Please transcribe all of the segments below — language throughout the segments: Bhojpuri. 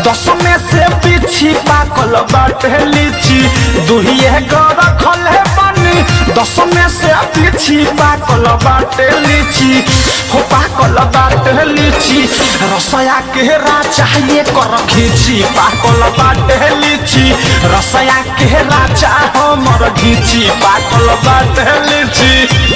10 में से पीछी पाकल बाटे लीची दुहिए गो रखल है पानी 10 में से पीछी पाकल बाटे लीची हो पाकल बाटे लीची रसया के राजा ये कर खींची पाकल बाटे लीची रसया के राजा हमर घीची पाकल बाटे लीची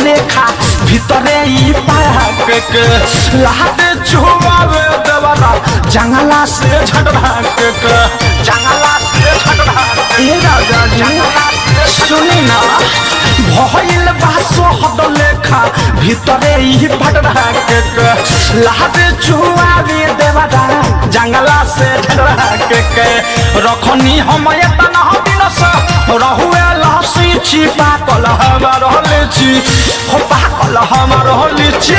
लेखा भीतरे ई पाक के लाद छुआवे देवरा जंगला से झटरा के जंगला से झटरा ए राजा जंगला सुनी ना भइल बासो हद लेखा भीतरे ई भटरा के लाद छुआवे देवरा जंगला से झटरा के रखनी हम एतना दिनस रहुए लहसी छिपा कल हमर लीची हो पाकल हमर लीची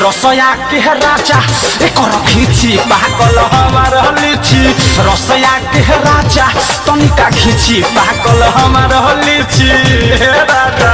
रसया के राजा एकर खींची पाकल हमर लीची रसया के राजा तनिका खींची पाकल हमर लीची हे राजा।